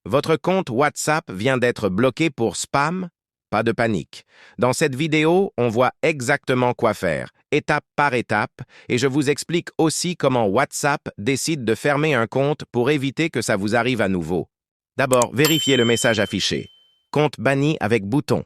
Votre compte WhatsApp vient d'être bloqué pour spam? Pas de panique. Dans cette vidéo, on voit exactement quoi faire, étape par étape, et je vous explique aussi comment WhatsApp décide de fermer un compte pour éviter que ça vous arrive à nouveau. D'abord, vérifiez le message affiché. Compte banni avec bouton.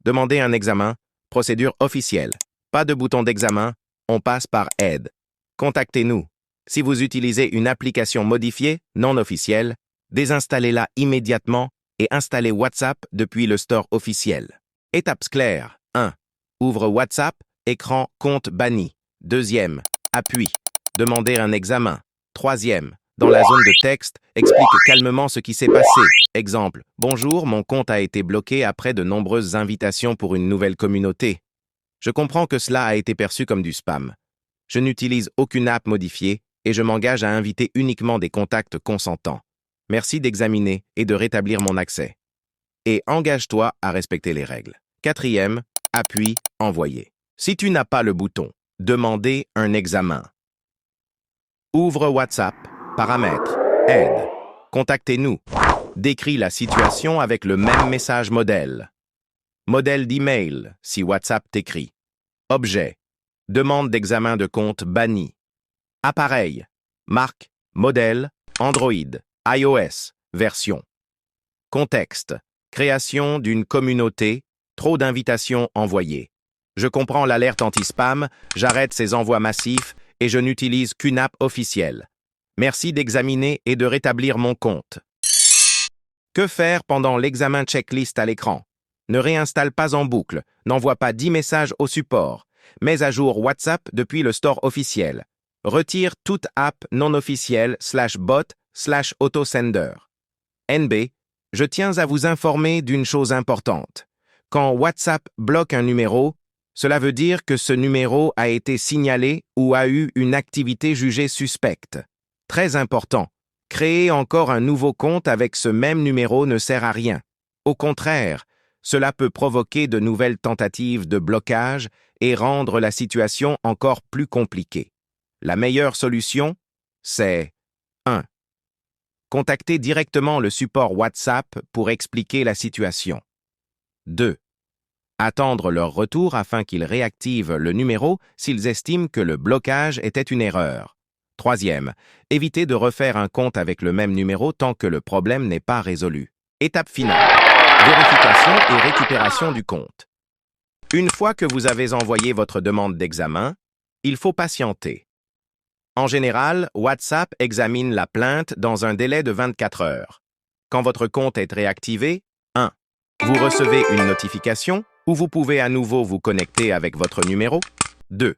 Demandez un examen. Procédure officielle. Pas de bouton d'examen. On passe par aide. Contactez-nous. Si vous utilisez une application modifiée, non officielle, désinstallez-la immédiatement et installez WhatsApp depuis le store officiel. Étapes claires. 1. Ouvre WhatsApp, écran compte banni. 2e. Appui. Demandez un examen. 3e. Dans la zone de texte, explique calmement ce qui s'est passé. Exemple. Bonjour, mon compte a été bloqué après de nombreuses invitations pour une nouvelle communauté. Je comprends que cela a été perçu comme du spam. Je n'utilise aucune app modifiée et je m'engage à inviter uniquement des contacts consentants. Merci d'examiner et de rétablir mon accès. Et engage-toi à respecter les règles. 4e, appuie, envoyer. Si tu n'as pas le bouton, demandez un examen. Ouvre WhatsApp, paramètres, aide. Contactez-nous. Décris la situation avec le même message modèle. Modèle d'email, si WhatsApp t'écrit. Objet. Demande d'examen de compte banni. Appareil. Marque, modèle, Android, iOS, version. Contexte. Création d'une communauté, trop d'invitations envoyées. Je comprends l'alerte anti-spam, j'arrête ces envois massifs et je n'utilise qu'une app officielle. Merci d'examiner et de rétablir mon compte. Que faire pendant l'examen checklist à l'écran? Ne réinstalle pas en boucle, n'envoie pas 10 messages au support. Mets à jour WhatsApp depuis le store officiel. Retire toute app non officielle /bot/autosender. NB, je tiens à vous informer d'une chose importante. Quand WhatsApp bloque un numéro, cela veut dire que ce numéro a été signalé ou a eu une activité jugée suspecte. Très important, créer encore un nouveau compte avec ce même numéro ne sert à rien. Au contraire, cela peut provoquer de nouvelles tentatives de blocage et rendre la situation encore plus compliquée. La meilleure solution, c'est 1. Contacter directement le support WhatsApp pour expliquer la situation. 2. Attendre leur retour afin qu'ils réactivent le numéro s'ils estiment que le blocage était une erreur. 3e. Éviter de refaire un compte avec le même numéro tant que le problème n'est pas résolu. Étape finale. Vérification et récupération du compte. Une fois que vous avez envoyé votre demande d'examen, il faut patienter. En général, WhatsApp examine la plainte dans un délai de 24 heures. Quand votre compte est réactivé, 1. Vous recevez une notification où vous pouvez à nouveau vous connecter avec votre numéro. 2.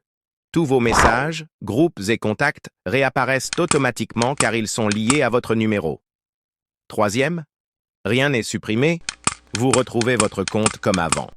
Tous vos messages, groupes et contacts réapparaissent automatiquement car ils sont liés à votre numéro. 3e, rien n'est supprimé, vous retrouvez votre compte comme avant.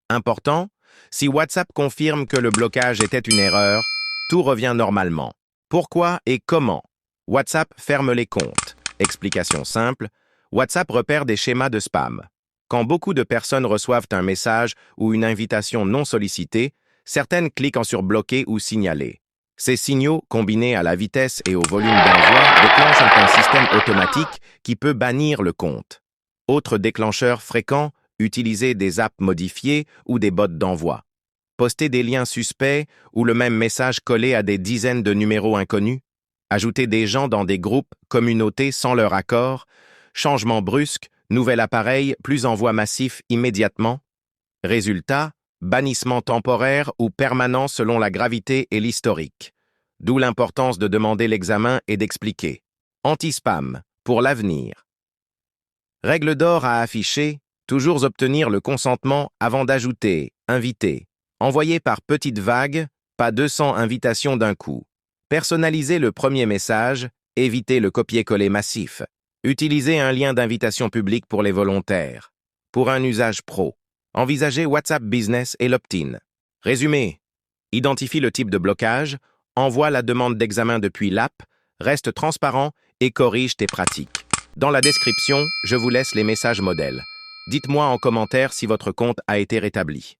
Important, si WhatsApp confirme que le blocage était une erreur, tout revient normalement. Pourquoi et comment? WhatsApp ferme les comptes. Explication simple, WhatsApp repère des schémas de spam. Quand beaucoup de personnes reçoivent un message ou une invitation non sollicitée, certaines cliquent sur bloquer ou signaler. Ces signaux, combinés à la vitesse et au volume d'envoi, déclenchent un système automatique qui peut bannir le compte. Autre déclencheur fréquent, utiliser des apps modifiées ou des bots d'envoi. Poster des liens suspects ou le même message collé à des dizaines de numéros inconnus. Ajouter des gens dans des groupes, communautés sans leur accord. Changement brusque, nouvel appareil, plus envoi massif immédiatement. Résultat, bannissement temporaire ou permanent selon la gravité et l'historique. D'où l'importance de demander l'examen et d'expliquer. Anti-spam, pour l'avenir. Règle d'or à afficher, toujours obtenir le consentement avant d'ajouter, inviter. Envoyer par petites vagues, pas 200 invitations d'un coup. Personnaliser le premier message, éviter le copier-coller massif. Utiliser un lien d'invitation publique pour les volontaires. Pour un usage pro, envisagez WhatsApp Business et l'opt-in. Résumé, identifie le type de blocage, envoie la demande d'examen depuis l'app, reste transparent et corrige tes pratiques. Dans la description, je vous laisse les messages modèles. Dites-moi en commentaire si votre compte a été rétabli.